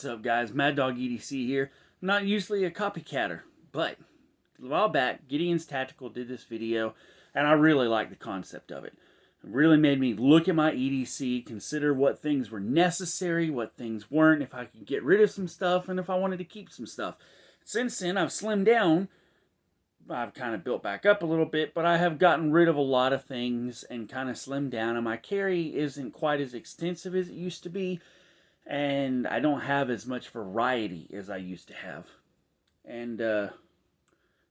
What's up, guys? Mad Dog EDC here. I'm not usually a copycatter, but a while back, Gideon's Tactical did this video, and I really liked the concept of it. It really made me look at my EDC, consider what things were necessary, what things weren't, if I could get rid of some stuff, and if I wanted to keep some stuff. Since then, I've slimmed down. I've kind of built back up a little bit, but I have gotten rid of a lot of things and kind of slimmed down, and my carry isn't quite as extensive as it used to be. And I don't have as much variety as I used to have. And the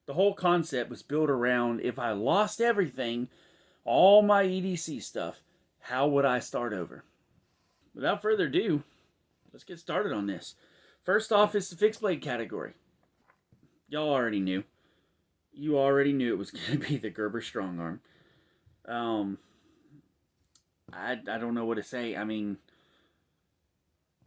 whole concept was built around, if I lost everything, all my EDC stuff, how would I start over? Without further ado, let's get started on this. First off is the fixed blade category. Y'all already knew. You already knew it was going to be the Gerber Strong Arm. I don't know what to say. I mean,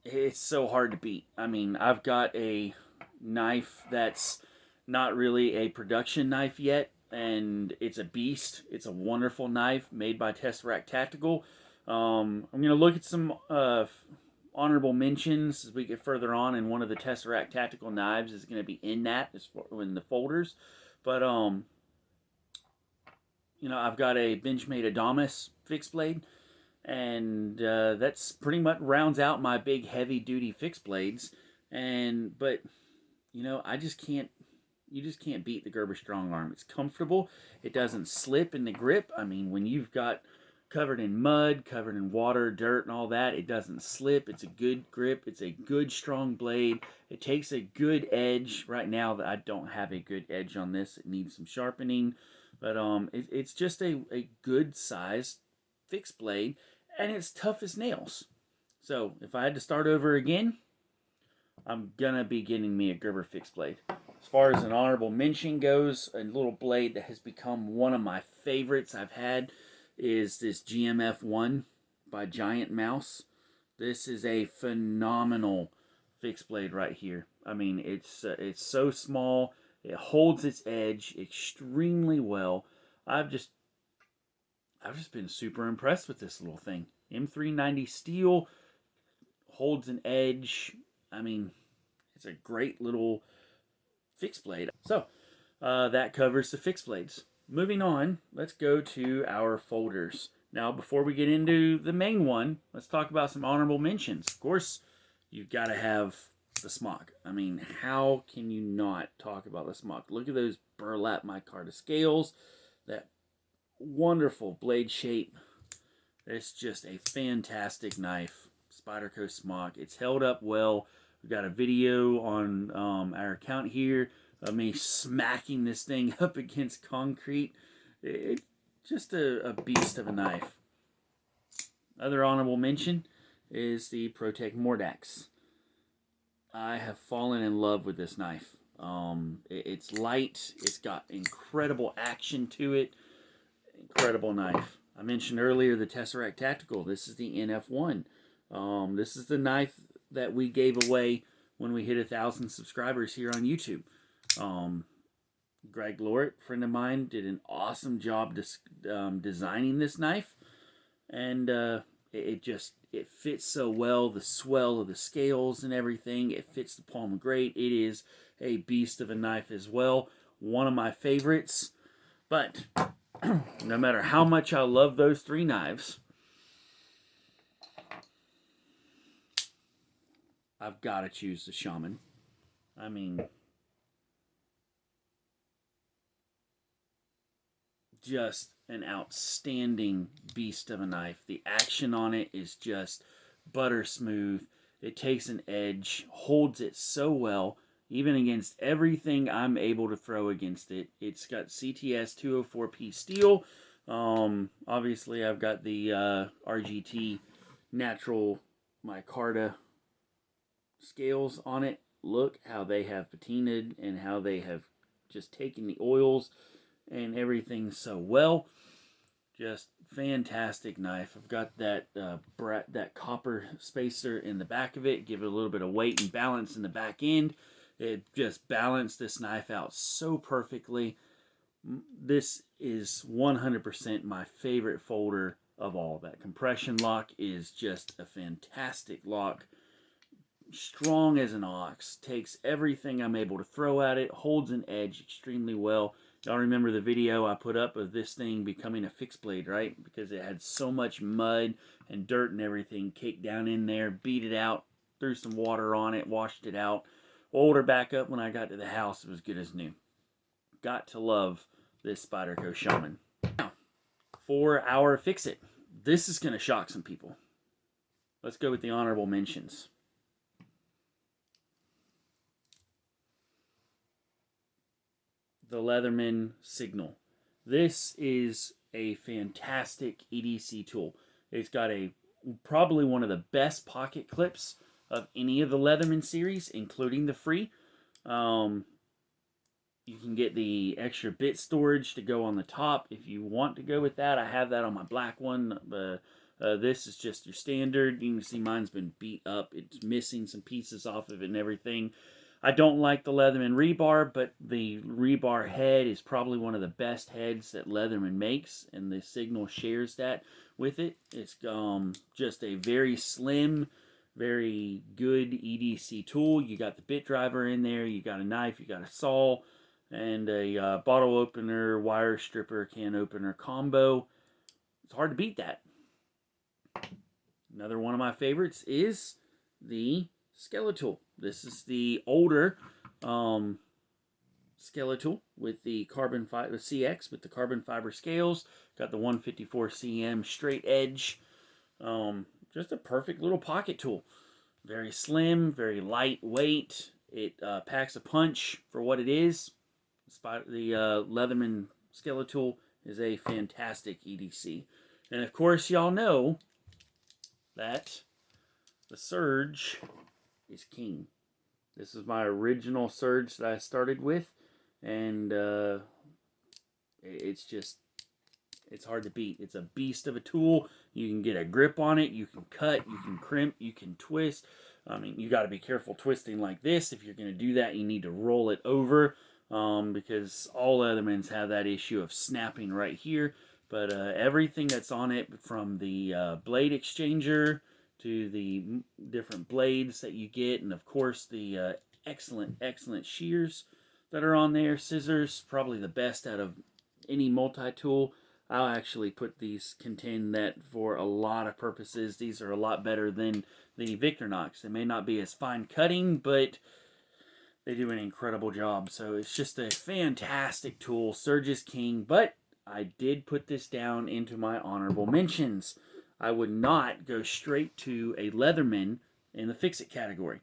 it's so hard to beat. I mean, I've got a knife that's not really a production knife yet, and it's a beast. It's a wonderful knife made by Tesseract Tactical. I'm going to look at some honorable mentions as we get further on, and one of the Tesseract Tactical knives is going to be in the folders. But, I've got a Benchmade Adamas fixed blade. And that's pretty much rounds out my big heavy duty fixed blades. But I just can't. You just can't beat the Gerber Strong Arm. It's comfortable. It doesn't slip in the grip. I mean, when you've got covered in mud, covered in water, dirt, and all that, it doesn't slip. It's a good grip. It's a good strong blade. It takes a good edge. Right now, I don't have a good edge on this. It needs some sharpening, but it's just a good sized fixed blade. And it's tough as nails. So, if I had to start over again, I'm going to be getting me a Gerber fixed blade. As far as an honorable mention goes, a little blade that has become one of my favorites I've had is this GMF1 by Giant Mouse. This is a phenomenal fixed blade right here. I mean, it's so small. It holds its edge extremely well. I've just been super impressed with this little thing. M390 steel, holds an edge. I mean, it's a great little fixed blade. So, that covers the fixed blades. Moving on, let's go to our folders. Now, before we get into the main one, let's talk about some honorable mentions. Of course, you've got to have the smock. I mean, how can you not talk about the smock? Look at those burlap micarta scales. That wonderful blade shape. It's just a fantastic knife. Spyderco Smock. It's held up well. We've got a video on our account here of me smacking this thing up against concrete. It's just a beast of a knife. Other honorable mention is the Protec Mordax. I have fallen in love with this knife. It's light. It's got incredible action to it. Incredible knife. I mentioned earlier the Tesseract Tactical. This is the NF1. This is the knife that we gave away when we hit 1,000 subscribers here on YouTube. Greg Lorett, friend of mine, did an awesome job designing this knife, and it fits so well. The swell of the scales and everything, it fits the palm great. It is a beast of a knife as well. One of my favorites, but no matter how much I love those three knives, I've got to choose the Shaman. I mean, just an outstanding beast of a knife. The action on it is just butter smooth. It takes an edge, holds it so well, even against everything I'm able to throw against it. It's got CTS 204P steel. Obviously, I've got the RGT natural micarta scales on it. Look how they have patinaed and how they have just taken the oils and everything so well. Just fantastic knife. I've got that that copper spacer in the back of it. Give it a little bit of weight and balance in the back end. It just balanced this knife out so perfectly. This is 100% my favorite folder of all. That compression lock is just a fantastic lock. strong as an ox, takes everything I'm able to throw at it, holds an edge extremely well. Y'all remember the video I put up of this thing becoming a fixed blade, right? Because it had so much mud and dirt and everything kicked down in there, beat it out, threw some water on it, washed it out, oiled her back up. When I got to the house, it was good as new. Got to love this Spyderco Shaman. Now, for our fix-it, this is going to shock some people. Let's go with the honorable mentions. The Leatherman Signal. This is a fantastic EDC tool. It's got probably one of the best pocket clips of any of the Leatherman series, including the free. You can get the extra bit storage to go on the top if you want to go with that. I have that on my black one. This is just your standard. You can see mine's been beat up. It's missing some pieces off of it and everything. I don't like the Leatherman rebar, but the rebar head is probably one of the best heads that Leatherman makes, and the Signal shares that with it. It's just a very slim, very good EDC tool. You got the bit driver in there, you got a knife, you got a saw, and a bottle opener, wire stripper, can opener combo. It's hard to beat that. Another one of my favorites is the Skeletal. This is the older Skeletal with the carbon fiber CX with the carbon fiber scales. Got the 154 cm straight edge. Just a perfect little pocket tool. Very slim, very lightweight. It packs a punch for what it is. The Leatherman Skeletal is a fantastic EDC. And of course, y'all know that the Surge is king. This is my original Surge that I started with, and it's hard to beat. It's a beast of a tool. You can get a grip on it, you can cut, you can crimp, you can twist. I mean, you got to be careful twisting like this. If you're going to do that, you need to roll it over, because all Leathermans have that issue of snapping right here. But everything that's on it, from the blade exchanger to the different blades that you get, and of course the excellent shears that are on there. Scissors, probably the best out of any multi-tool. I'll actually put these, contend that for a lot of purposes, these are a lot better than the Victorinox. They may not be as fine cutting, but they do an incredible job. So it's just a fantastic tool. Surge is king, but I did put this down into my honorable mentions. I would not go straight to a Leatherman in the fix-it category.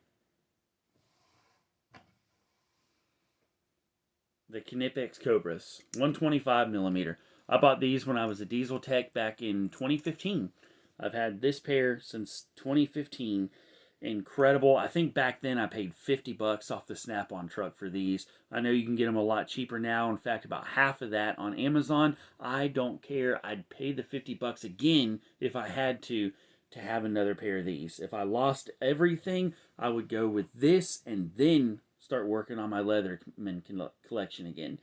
The Knipex Cobras, 125 millimeter. I bought these when I was a diesel tech back in 2015. I've had this pair since 2015. Incredible. I think back then I paid $50 off the Snap-on truck for these. I know you can get them a lot cheaper now. In fact, about half of that on Amazon. I don't care. I'd pay the $50 again if I had to have another pair of these. If I lost everything, I would go with this and then start working on my Leatherman collection again.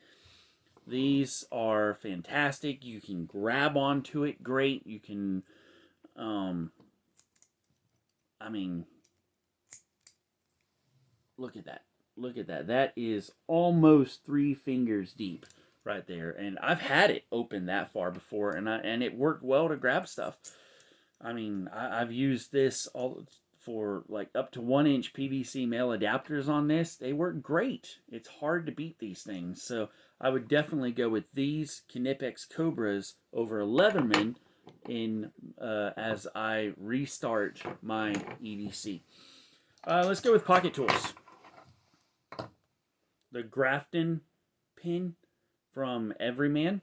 These are fantastic. You can grab onto it great. You can, I mean, look at that. Look at that. That is almost 3 fingers deep right there. And I've had it open that far before, and it worked well to grab stuff. I mean, I've used this for like up to 1-inch PVC male adapters on this. They work great. It's hard to beat these things. So I would definitely go with these Knipex Cobras over a Leatherman as I restart my EDC. Let's go with pocket tools. The Grafton pin from Everyman.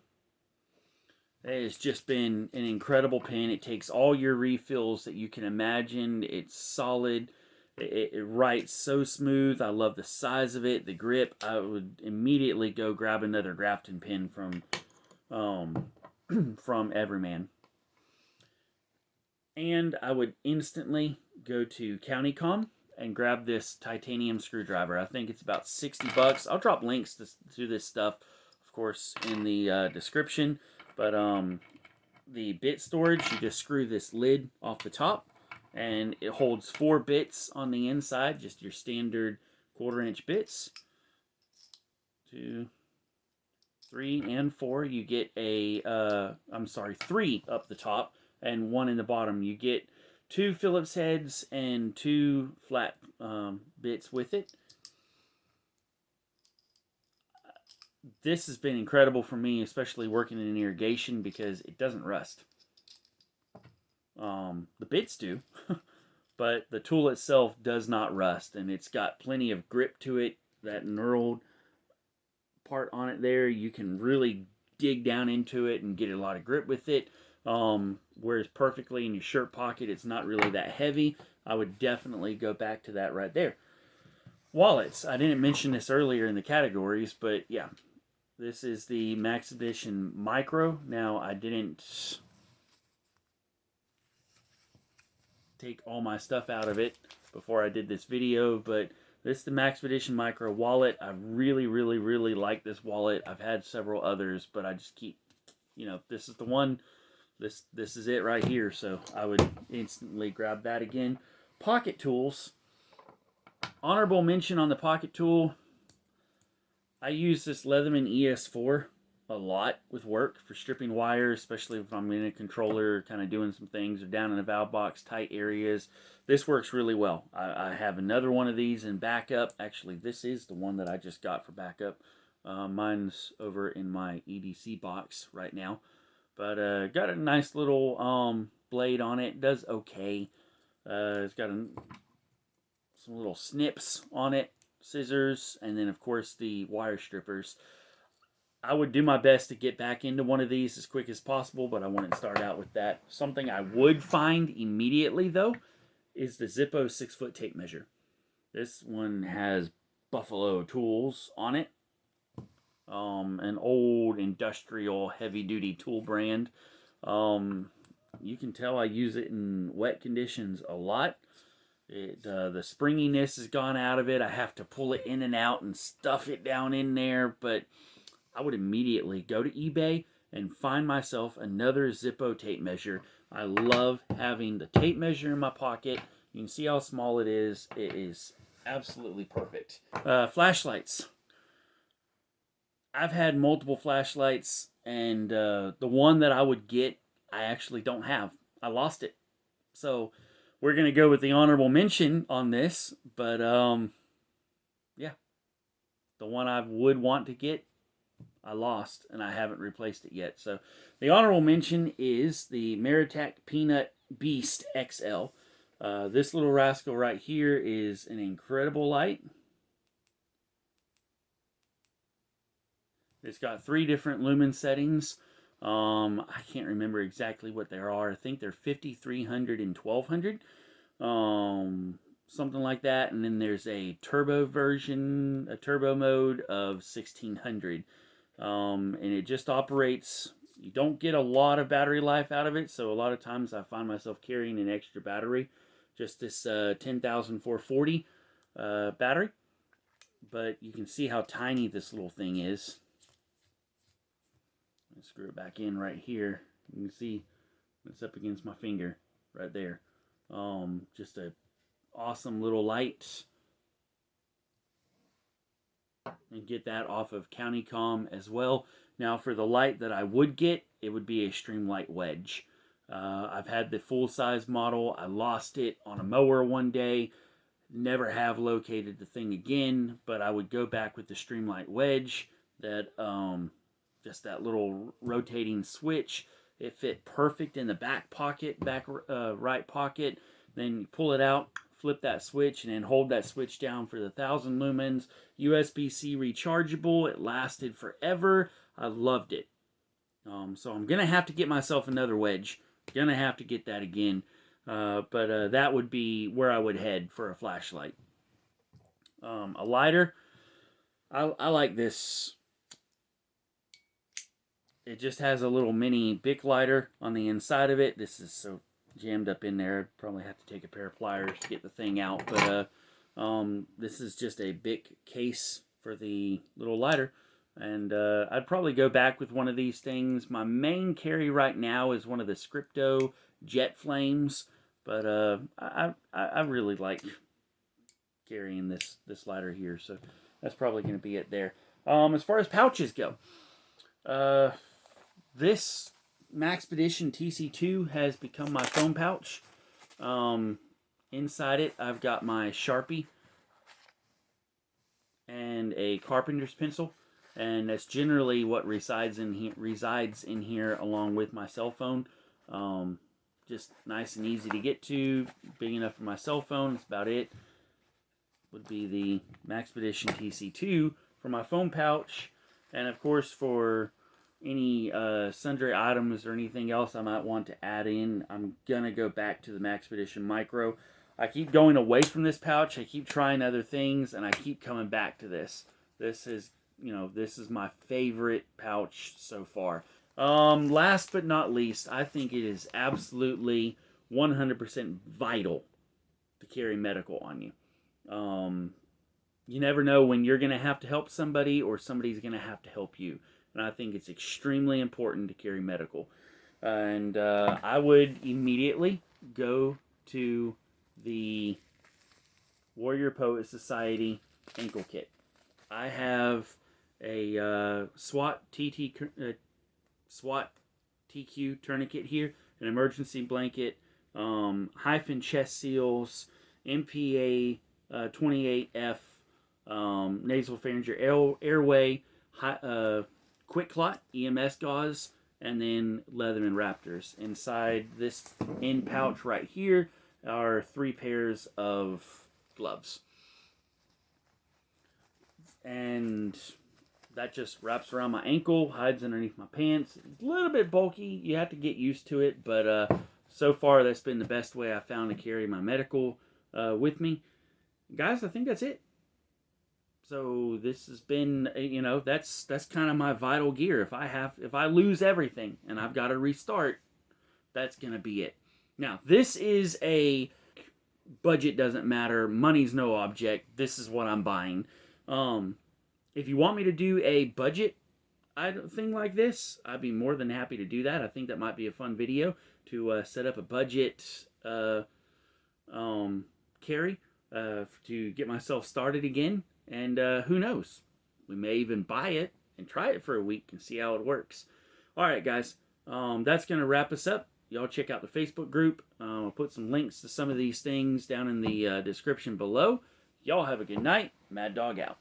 It has just been an incredible pin. It takes all your refills that you can imagine. It's solid. It writes so smooth. I love the size of it, the grip. I would immediately go grab another Grafton pin from Everyman. And I would instantly go to CountyCom and grab this titanium screwdriver. I think it's about $60. I'll drop links to this stuff, of course, in the description. But the bit storage, you just screw this lid off the top, and it holds 4 bits on the inside, just your standard 1/4-inch bits. 2, 3, and 4. You get a, I'm sorry, 3 up the top and 1 in the bottom. You get 2 Phillips heads and 2 flat bits with it. This has been incredible for me, especially working in irrigation, because it doesn't rust. The bits do, but the tool itself does not rust, and it's got plenty of grip to it. That knurled part on it there, you can really dig down into it and get a lot of grip with it. Whereas perfectly in your shirt pocket, it's not really that heavy. I would definitely go back to that right there. Wallets. I didn't mention this earlier in the categories, but yeah. This is the Max Edition Micro. Now, I didn't take all my stuff out of it before I did this video, but this is the Max Edition Micro wallet. I really, really, really like this wallet. I've had several others, but I just keep, you know, this is the one. This is it right here, so I would instantly grab that again. Pocket tools. Honorable mention on the pocket tool. I use this Leatherman ES4 a lot with work for stripping wires, especially if I'm in a controller, kind of doing some things, or down in the valve box, tight areas. This works really well. I have another one of these in backup. Actually, this is the one that I just got for backup. Mine's over in my EDC box right now. But got a nice little blade on it. It does okay. It's got some little snips on it. Scissors, and then of course the wire strippers. I would do my best to get back into one of these as quick as possible, but I wouldn't start out with that. Something I would find immediately though is the Zippo 6-foot tape measure. This one has Buffalo tools on it. An old industrial heavy-duty tool brand. You can tell I use it in wet conditions a lot. The springiness has gone out of it. I have to pull it in and out and stuff it down in there, but I would immediately go to eBay and find myself another Zippo tape measure. I love having the tape measure in my pocket. You can see how small it is. It is absolutely perfect. Flashlights. I've had multiple flashlights, and the one that I would get, I actually don't have. I lost it. So we're going to go with the honorable mention on this, but yeah, the one I would want to get, I lost, and I haven't replaced it yet. So the honorable mention is the Meritac Peanut Beast XL. This little rascal right here is an incredible light. It's got 3 different lumen settings. I can't remember exactly what they are. I think they're 5300 and 1200. Something like that. And then there's a turbo version, a turbo mode of 1600. And it just operates. You don't get a lot of battery life out of it, so a lot of times I find myself carrying an extra battery. Just this 10440 battery. But you can see how tiny this little thing is. Screw it back in right here. You can see it's up against my finger right there. Just a awesome little light. And get that off of CountyCom as well. Now for the light that I would get, it would be a Streamlight Wedge. I've had the full-size model. I lost it on a mower one day. Never have located the thing again, but I would go back with the Streamlight Wedge. That just that little rotating switch. It fit perfect in the back pocket, back right pocket. Then you pull it out, flip that switch, and then hold that switch down for the 1000 lumens. USB-C rechargeable. It lasted forever. I loved it. So I'm going to have to get myself another wedge. Going to have to get that again. But that would be where I would head for a flashlight. A lighter. I like this. It just has a little mini Bic lighter on the inside of it. This is so jammed up in there. I'd probably have to take a pair of pliers to get the thing out. But this is just a Bic case for the little lighter. And I'd probably go back with one of these things. My main carry right now is one of the Scripto Jet Flames. But I really like carrying this lighter here, so that's probably going to be it there. As far as pouches go, uh, this Maxpedition TC2 has become my phone pouch. Inside it, I've got my Sharpie and a carpenter's pencil, and that's generally what resides in here along with my cell phone. Just nice and easy to get to, big enough for my cell phone. That's about it. Would be the Maxpedition TC2 for my phone pouch, and of course for any sundry items or anything else I might want to add in, I'm gonna go back to the Maxpedition Micro. I keep going away from this pouch. I keep trying other things, and I keep coming back to this. This is, this is my favorite pouch so far. Last but not least, I think it is absolutely 100% vital to carry medical on you. You never know when you're going to have to help somebody or somebody's going to have to help you. And I think it's extremely important to carry medical. And I would immediately go to the Warrior Poet Society ankle kit. I have a SWAT TQ tourniquet here, an emergency blanket, hyphen chest seals, MPA 28F, nasal pharyngeal airway, quick clot, EMS gauze, and then Leatherman Raptors. Inside this end pouch right here are 3 pairs of gloves. And that just wraps around my ankle, hides underneath my pants. It's a little bit bulky. You have to get used to it, but so far that's been the best way I found to carry my medical with me. Guys, I think that's it. So this has been, that's kind of my vital gear. If I lose everything and I've got to restart, that's gonna be it. Now, this is a budget doesn't matter, money's no object. This is what I'm buying. If you want me to do a budget thing like this, I'd be more than happy to do that. I think that might be a fun video to set up a budget carry to get myself started again. And who knows? We may even buy it and try it for a week and see how it works. All right, guys. That's going to wrap us up. Y'all check out the Facebook group. I'll put some links to some of these things down in the description below. Y'all have a good night. Mad Dog out.